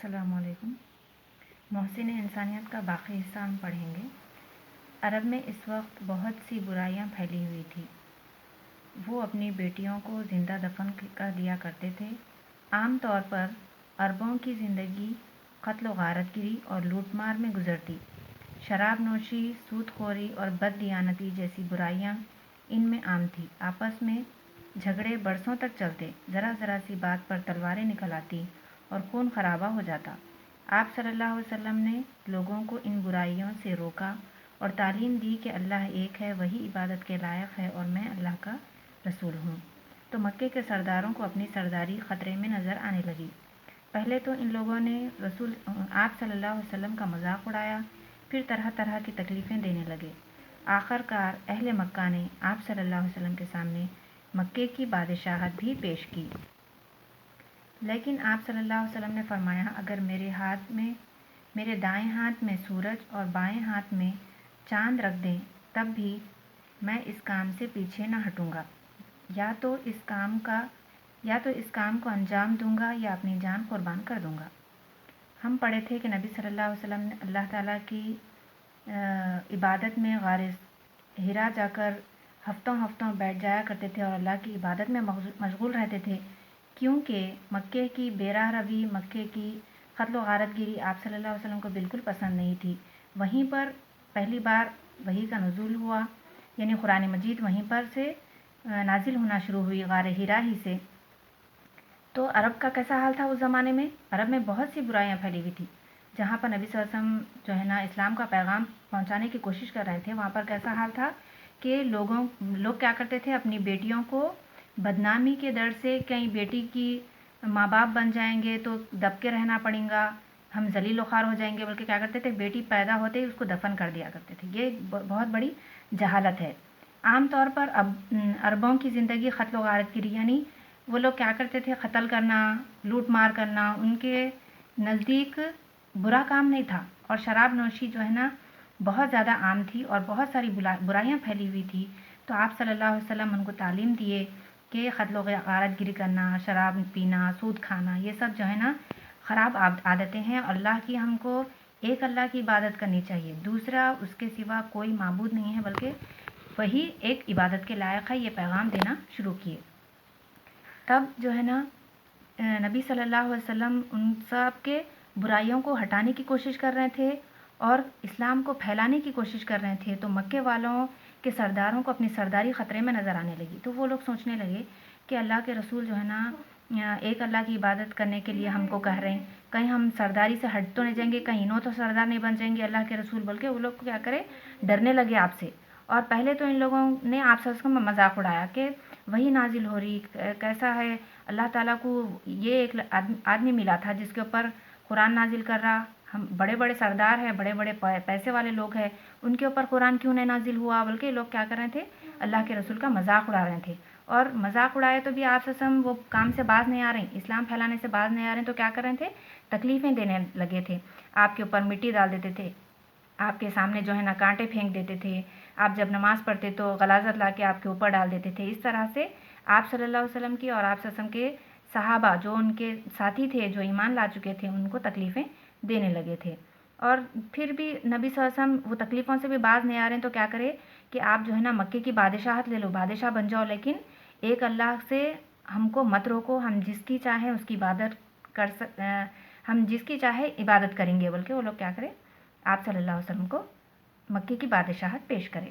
السلام علیکم۔ محسن انسانیت کا باقی حصہ ہم پڑھیں گے۔ عرب میں اس وقت بہت سی برائیاں پھیلی ہوئی تھی۔ وہ اپنی بیٹیوں کو زندہ دفن کر دیا کرتے تھے۔ عام طور پر عربوں کی زندگی قتل و غارت گری اور لوٹ مار میں گزرتی۔ شراب نوشی، سود خوری اور بد دیانتی جیسی برائیاں ان میں عام تھی۔ آپس میں جھگڑے برسوں تک چلتے، ذرا ذرا سی بات پر تلواریں نکل آتی اور خون خرابہ ہو جاتا۔ آپ صلی اللہ علیہ وسلم نے لوگوں کو ان برائیوں سے روکا اور تعلیم دی کہ اللہ ایک ہے، وہی عبادت کے لائق ہے اور میں اللہ کا رسول ہوں۔ تو مکے کے سرداروں کو اپنی سرداری خطرے میں نظر آنے لگی۔ پہلے تو ان لوگوں نے آپ صلی اللہ علیہ وسلم کا مذاق اڑایا، پھر طرح طرح کی تکلیفیں دینے لگے۔ آخر کار اہل مکہ نے آپ صلی اللہ علیہ وسلم کے سامنے مکے کی بادشاہت بھی پیش کی۔ لیکن آپ صلی اللہ علیہ وسلم نے فرمایا، اگر میرے دائیں ہاتھ میں سورج اور بائیں ہاتھ میں چاند رکھ دیں تب بھی میں اس کام سے پیچھے نہ ہٹوں گا، یا تو اس کام کو انجام دوں گا یا اپنی جان قربان کر دوں گا۔ ہم پڑھے تھے کہ نبی صلی اللہ علیہ وسلم نے اللہ تعالیٰ کی عبادت میں غار حرا جا کر ہفتوں بیٹھ جایا کرتے تھے اور اللہ کی عبادت میں مشغول رہتے تھے، کیونکہ مکے کی بے راہ روی، مکے کی قتل و غارت گری آپ صلی اللہ علیہ وسلم کو بالکل پسند نہیں تھی۔ وہیں پر پہلی بار وحی کا نزول ہوا، یعنی قرآن مجید وہیں پر سے نازل ہونا شروع ہوئی، غار حرا ہی سے۔ تو عرب کا کیسا حال تھا اس زمانے میں؟ عرب میں بہت سی برائیاں پھیلی ہوئی تھی۔ جہاں پر نبی صلی اللہ علیہ وسلم اسلام کا پیغام پہنچانے کی کوشش کر رہے تھے، وہاں پر کیسا حال تھا کہ لوگ کیا کرتے تھے، اپنی بیٹیوں کو بدنامی کے ڈر سے، کہیں بیٹی کی ماں باپ بن جائیں گے تو دب کے رہنا پڑیں گا، ہم ذلیل و خوار ہو جائیں گے، بلکہ کیا کرتے تھے، بیٹی پیدا ہوتے ہی اس کو دفن کر دیا کرتے تھے۔ یہ بہت بڑی جہالت ہے۔ عام طور پر عربوں کی زندگی قتل و غارت گری، یعنی وہ لوگ کیا کرتے تھے، قتل کرنا، لوٹ مار کرنا ان کے نزدیک برا کام نہیں تھا، اور شراب نوشی جو ہے نا بہت زیادہ عام تھی اور بہت ساری برائیاں پھیلی ہوئی تھی۔ تو آپ صلی اللہ علیہ وسلم ان کو تعلیم دیے کہ قتل و غارت گری کرنا، شراب پینا، سود کھانا، یہ سب جو ہے نا خراب عادتیں ہیں۔ اللہ کی ہم کو ایک اللہ کی عبادت کرنی چاہیے، دوسرا اس کے سوا کوئی معبود نہیں ہے، بلکہ وہی ایک عبادت کے لائق ہے۔ یہ پیغام دینا شروع کیے۔ تب جو ہے نا نبی صلی اللہ علیہ وسلم ان سب کے برائیوں کو ہٹانے کی کوشش کر رہے تھے اور اسلام کو پھیلانے کی کوشش کر رہے تھے۔ تو مکے والوں کے سرداروں کو اپنی سرداری خطرے میں نظر آنے لگی۔ تو وہ لوگ سوچنے لگے کہ اللہ کے رسول جو ہے نا ایک اللہ کی عبادت کرنے کے لیے ہم کو کہہ رہے ہیں، کہیں ہم سرداری سے ہٹ تو نہیں جائیں گے، کہیں انہوں تو سردار نہیں بن جائیں گے اللہ کے رسول، بلکہ وہ لوگ کیا کرے، ڈرنے لگے آپ سے۔ اور پہلے تو ان لوگوں نے آپ سے مذاق اڑایا کہ وہی نازل ہو رہی، کیسا ہے، اللہ تعالیٰ کو یہ ایک آدمی ملا تھا جس کے اوپر قرآن نازل کر رہا، ہم بڑے بڑے سردار ہیں، بڑے بڑے پیسے والے لوگ ہیں، ان کے اوپر قرآن کیوں نہیں نازل ہوا؟ بلکہ لوگ کیا کر رہے تھے، اللہ کے رسول کا مذاق اڑا رہے تھے۔ اور مذاق اڑائے تو بھی آپ سے وہ کام سے باز نہیں آ رہے ہیں، اسلام پھیلانے سے باز نہیں آ رہے ہیں، تو کیا کر رہے تھے، تکلیفیں دینے لگے تھے، آپ کے اوپر مٹی ڈال دیتے تھے، آپ کے سامنے جو ہے نا کانٹے پھینک دیتے تھے، آپ جب نماز پڑھتے تو غلاظت لا کے آپ کے اوپر ڈال دیتے تھے۔ اس طرح سے آپ صلی اللہ علیہ وسلم کی اور آپ صلی اللہ علیہ وسلم کے صحابہ جو ان کے ساتھی تھے، جو ایمان لا چکے تھے، ان کو تکلیفیں دینے لگے تھے۔ اور پھر بھی نبی صلی اللہ علیہ وسلم وہ تکلیفوں سے بھی باز نہیں آ رہے ہیں، تو کیا کرے کہ آپ جو ہے نا مکے کی بادشاہت لے لو، بادشاہ بن جاؤ، لیکن ایک اللہ سے ہم کو مت روکو، ہم جس کی چاہیں اس کی عبادت ہم جس کی چاہے عبادت کریں گے، بلکہ وہ لوگ کیا کرے، آپ صلی اللہ علیہ وسلم کو مکے کی بادشاہت پیش کرے۔